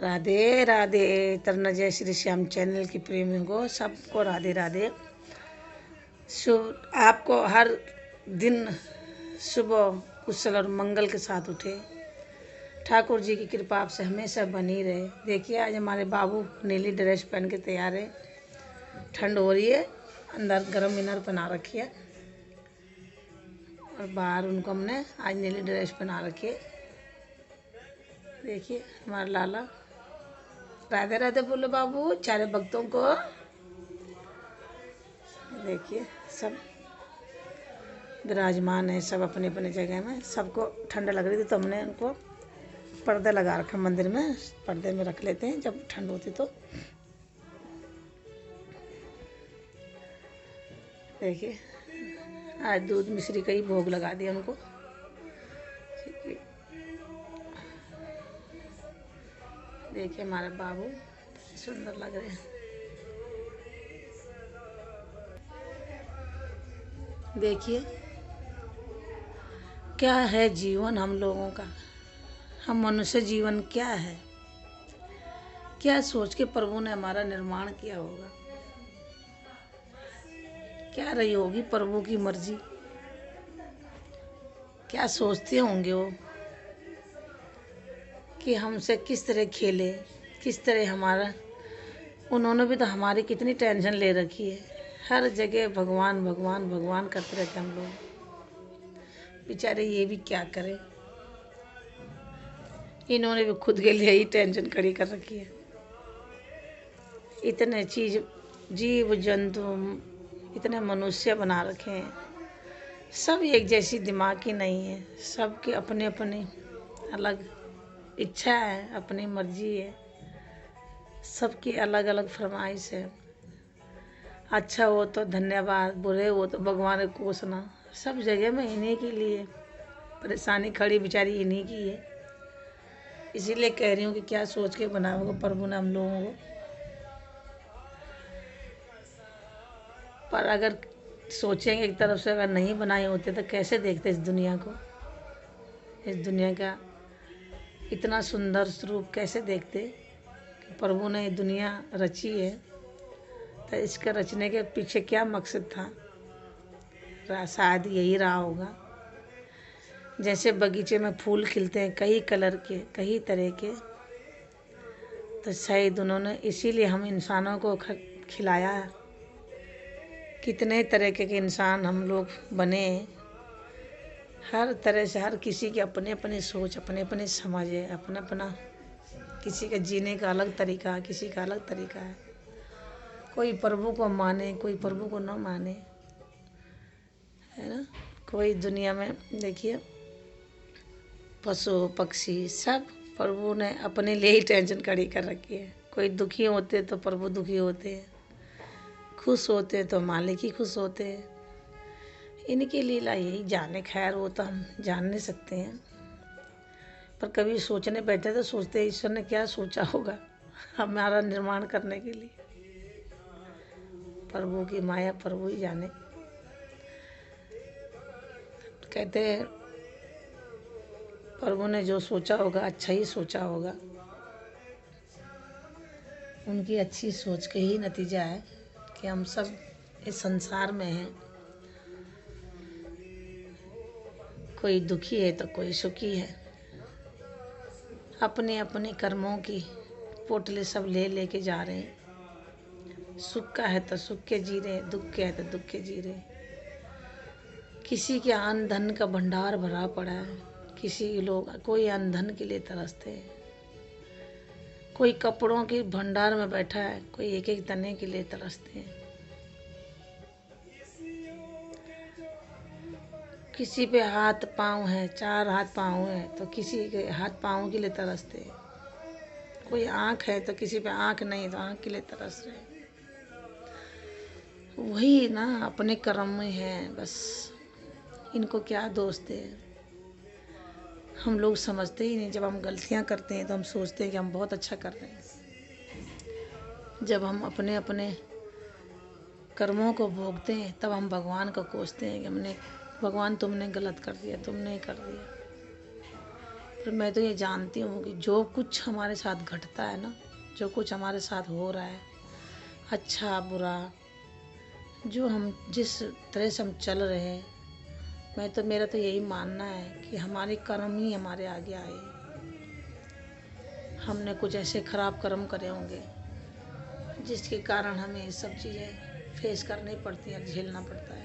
राधे राधे। तरना जय श्री श्याम चैनल की प्रेमियों को सबको राधे राधे। शुभ आपको हर दिन सुबह कुशल और मंगल के साथ उठे। ठाकुर जी की कृपा आपसे हमेशा बनी रहे। देखिए आज हमारे बाबू नीली ड्रेस पहन के तैयार है। ठंड हो रही है, अंदर गर्म इनर पहना रखी है और बाहर उनको हमने आज नीली ड्रेस पहना रखी है। देखिए हमारा लाला राधे राधे बोलो बाबू सारे भक्तों को। देखिए सब विराजमान है, सब अपने अपने जगह में। सबको ठंड लग रही थी तो हमने उनको पर्दा लगा रखा मंदिर में। पर्दे में रख लेते हैं जब ठंड होती तो। देखिए आज दूध मिश्री का ही भोग लगा दिया उनको। देखिए हमारे बाबू सुंदर लग रहे हैं। देखिए क्या है जीवन हम लोगों का, हम मनुष्य जीवन क्या है, क्या सोच के प्रभु ने हमारा निर्माण किया होगा, क्या रही होगी प्रभु की मर्जी, क्या सोचते होंगे वो कि हमसे किस तरह खेले, किस तरह हमारा। उन्होंने भी तो हमारी कितनी टेंशन ले रखी है। हर जगह भगवान भगवान भगवान करते रहते हम लोग। बेचारे ये भी क्या करें, इन्होंने भी खुद के लिए ही टेंशन खड़ी कर रखी है। इतने चीज जीव जंतु, इतने मनुष्य बना रखे हैं। सब एक जैसी दिमाग की नहीं है, सबकी अपने अपनी अलग इच्छा है, अपनी मर्जी है, सबकी अलग अलग फरमाइश है। अच्छा हो तो धन्यवाद, बुरे हो तो भगवान को कोसना। सब जगह में इन्हीं के लिए परेशानी खड़ी बेचारी इन्हीं की है। इसीलिए कह रही हूँ कि क्या सोच के बना होगा प्रभु ने हम लोगों को। पर अगर सोचेंगे एक तरफ से, अगर नहीं बनाए होते तो कैसे देखते इस दुनिया को। इस दुनिया का इतना सुंदर स्वरूप कैसे देखते कि प्रभु ने ये दुनिया रची है, तो इसके रचने के पीछे क्या मकसद था। शायद यही रहा होगा। जैसे बगीचे में फूल खिलते हैं कई कलर के, कई तरह के, तो शायद उन्होंने इसीलिए हम इंसानों को खिलाया है। कितने तरह के इंसान हम लोग बने। हर तरह से हर किसी की अपनी अपनी सोच, अपने अपने समझ है, अपना अपना किसी का जीने का अलग तरीका, किसी का अलग तरीका है। कोई प्रभु को माने, कोई प्रभु को न माने, है ना। कोई दुनिया में देखिए पशु पक्षी सब प्रभु ने अपने लिए ही टेंशन खड़ी कर रखी है। कोई दुखी होते तो प्रभु दुखी होते हैं, खुश होते तो मालिक ही खुश होते हैं। इनकी लीला यही जाने। खैर वो तो हम जान नहीं सकते हैं, पर कभी सोचने बैठे तो सोचते हैं ईश्वर ने क्या सोचा होगा हमारा निर्माण करने के लिए। प्रभु की माया प्रभु ही जाने। कहते हैं प्रभु ने जो सोचा होगा अच्छा ही सोचा होगा। उनकी अच्छी सोच के ही नतीजा है कि हम सब इस संसार में हैं। कोई दुखी है तो कोई सुखी है। अपने अपने कर्मों की पोटली सब ले लेके जा रहे हैं। सुख का है तो सुख के जी रहे, दुख के है तो दुख के जी रहे। किसी के अन्न धन का भंडार भरा पड़ा है, किसी लोग कोई अन्न धन के लिए तरसते हैं। कोई कपड़ों के भंडार में बैठा है, कोई एक एक तने के लिए तरसते हैं। किसी पे हाथ पाँव है, 4 हाथ पाँव है तो किसी के हाथ पाँव के लिए तरसते हैं। कोई आँख है तो किसी पे आँख नहीं तो आँख के लिए तरस रहे। वही ना अपने कर्म में है बस। इनको क्या दोष दे। हम लोग समझते ही नहीं। जब हम गलतियाँ करते हैं तो हम सोचते हैं कि हम बहुत अच्छा कर रहे हैं। जब हम अपने अपने कर्मों को भोगते हैं तब हम भगवान को कोसते हैं कि हमने, भगवान तुमने गलत कर दिया, तुमने कर दिया। और मैं तो ये जानती हूँ कि जो कुछ हमारे साथ घटता है ना, जो कुछ हमारे साथ हो रहा है, अच्छा बुरा, जो हम जिस तरह से हम चल रहे हैं, मेरा तो यही मानना है कि हमारे कर्म ही हमारे आगे आए। हमने कुछ ऐसे खराब कर्म करे होंगे जिसके कारण हमें ये सब चीज़ें फेस करनी पड़ती हैं, झेलना पड़ता है।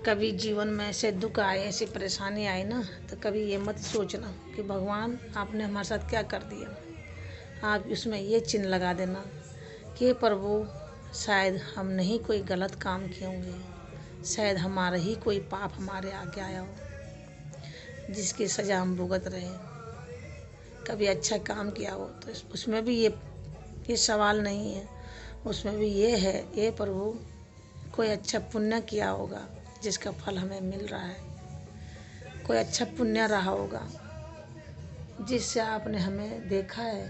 कभी जीवन में ऐसे दुख आए, ऐसी परेशानी आए ना, तो कभी ये मत सोचना कि भगवान आपने हमारे साथ क्या कर दिया। आप उसमें ये चिन्ह लगा देना कि प्रभु शायद हम नहीं कोई गलत काम किए होंगे, शायद हमारा ही कोई पाप हमारे आगे आया हो जिसकी सज़ा हम भुगत रहे हैं। कभी अच्छा काम किया हो तो उसमें भी ये सवाल नहीं है, उसमें भी ये है, ये प्रभु कोई अच्छा पुण्य किया होगा जिसका फल हमें मिल रहा है, कोई अच्छा पुण्य रहा होगा जिससे आपने हमें देखा है,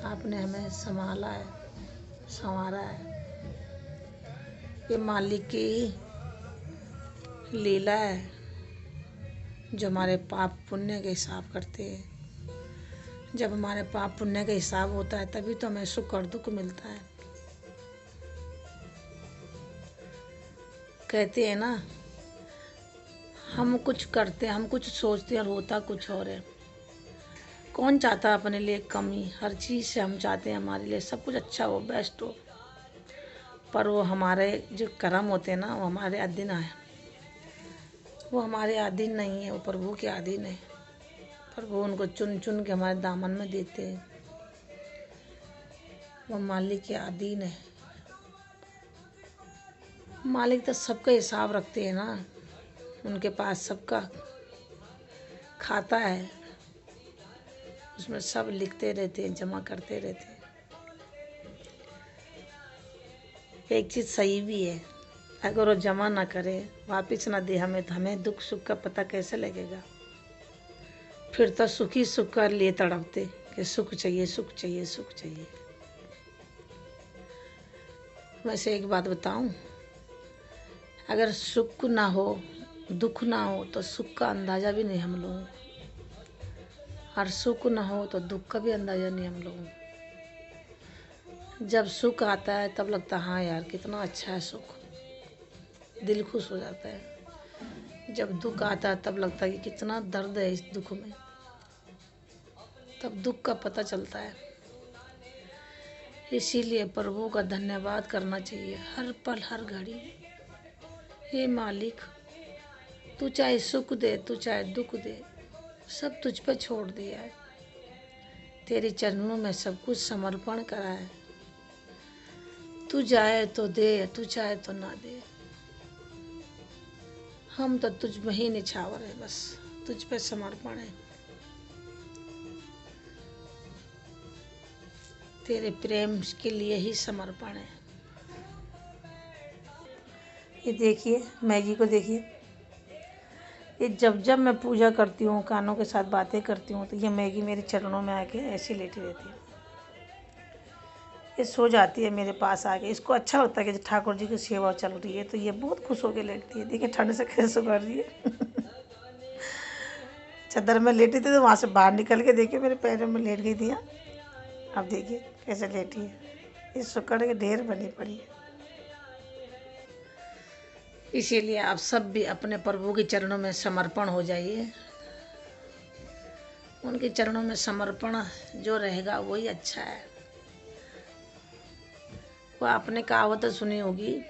आपने हमें संभाला है, संवारा है। ये मालिक की लीला है जो हमारे पाप पुण्य के हिसाब करते हैं। जब हमारे पाप पुण्य का हिसाब होता है तभी तो हमें सुख और दुख मिलता है। कहते हैं ना, हम कुछ करते हैं, हम कुछ सोचते हैं और होता कुछ और है। कौन चाहता है अपने लिए कमी? हर चीज़ से हम चाहते हैं हमारे लिए सब कुछ अच्छा हो, बेस्ट हो, पर वो हमारे जो कर्म होते हैं ना, वो हमारे अधीन है। वो हमारे अधीन नहीं है, वो प्रभु के अधीन है। प्रभु उनको चुन चुन के हमारे दामन में देते हैं। वो मालिक के अधीन है। मालिक तो सबका हिसाब रखते हैं ना, उनके पास सबका खाता है, उसमें सब लिखते रहते हैं, जमा करते रहते हैं। एक चीज़ सही भी है, अगर वो जमा ना करे, वापस ना दे हमें, तो हमें दुख सुख का पता कैसे लगेगा? फिर तो सुखी सुख का लिए तड़पते कि सुख चाहिए, सुख चाहिए, सुख चाहिए। वैसे एक बात बताऊं, अगर सुख ना हो, दुख ना हो, तो सुख का अंदाज़ा भी नहीं हम लोगों को, और सुख ना हो तो दुख का भी अंदाज़ा नहीं हम लोगों को। जब सुख आता है तब लगता है हाँ यार कितना अच्छा है सुख, दिल खुश हो जाता है। जब दुख आता है तब लगता है कि कितना दर्द है इस दुख में, तब दुख का पता चलता है। इसीलिए प्रभु का धन्यवाद करना चाहिए हर पल हर घड़ी। हे मालिक, तू चाहे सुख दे, तू चाहे दुख दे, सब तुझ पे छोड़ दिया है। तेरे चरणों में सब कुछ समर्पण करा है। तू चाहे तो दे, तू चाहे तो ना दे, हम तो तुझ में ही निछावर है, बस तुझ पे समर्पण है। तेरे प्रेम के लिए ही समर्पण है। ये देखिए मैगी को, देखिए ये जब जब मैं पूजा करती हूँ, कानों के साथ बातें करती हूँ, तो ये मैगी मेरे चरणों में आके ऐसी लेटी रहती है। ये सो जाती है मेरे पास आके। इसको अच्छा लगता है कि ठाकुर जी की सेवा चल रही है, तो ये बहुत खुश होकर लेटती है। देखिए ठंड से कैसे कर रही है। चादर में लेटी थी तो वहाँ से बाहर निकल के देखिए मेरे पैरों में लेट गई थी। अब देखिए कैसे लेटी है, इस सुकड़ के ढेर बनी पड़ी है। इसीलिए आप सब भी अपने प्रभु के चरणों में समर्पण हो जाइए। उनके चरणों में समर्पण जो रहेगा वही अच्छा है। वो आपने कहावत सुनी होगी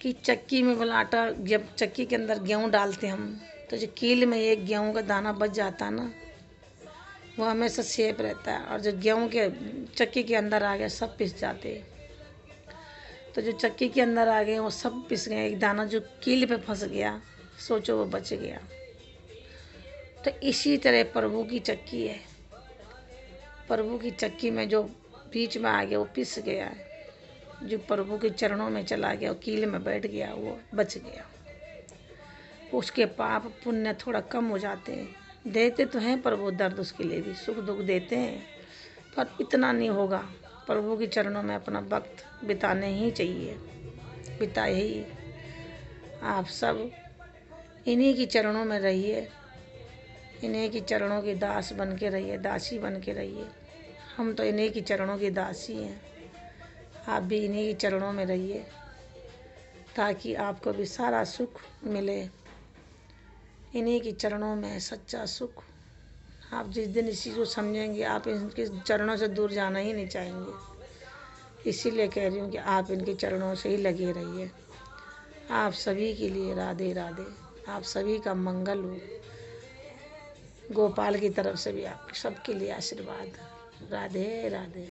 कि चक्की में वाला आटा, जब चक्की के अंदर गेहूँ डालते हम, तो जो कील में एक गेहूँ का दाना बच जाता है ना, वो हमेशा सेफ रहता है, और जो गेहूँ के चक्की के अंदर आ गए सब पिस जाते हैं। तो जो चक्की के अंदर आ गए वो सब पिस गए, एक दाना जो कील पे फंस गया सोचो वो बच गया। तो इसी तरह प्रभु की चक्की है। प्रभु की चक्की में जो बीच में आ गया वो पिस गया है, जो प्रभु के चरणों में चला गया, वो कील में बैठ गया, वो बच गया। उसके पाप पुण्य थोड़ा कम हो जाते हैं। देते तो हैं प्रभु दर्द, उसके लिए भी सुख दुख देते हैं, पर इतना नहीं होगा। प्रभु के चरणों में अपना वक्त बिताने ही चाहिए, बिताए ही। आप सब इन्हीं की चरणों में रहिए, इन्हीं की चरणों की दास बन के रहिए, दासी बन के रहिए। हम तो इन्हीं की चरणों की दासी हैं। आप भी इन्हीं की चरणों में रहिए ताकि आपको भी सारा सुख मिले। इन्हीं की चरणों में है सच्चा सुख। आप जिस दिन इसी को समझेंगे आप इनके चरणों से दूर जाना ही नहीं चाहेंगे। इसीलिए कह रही हूँ कि आप इनके चरणों से ही लगे रहिए। आप सभी के लिए राधे राधे। आप सभी का मंगल हो। गोपाल की तरफ से भी आप सबके लिए आशीर्वाद। राधे राधे।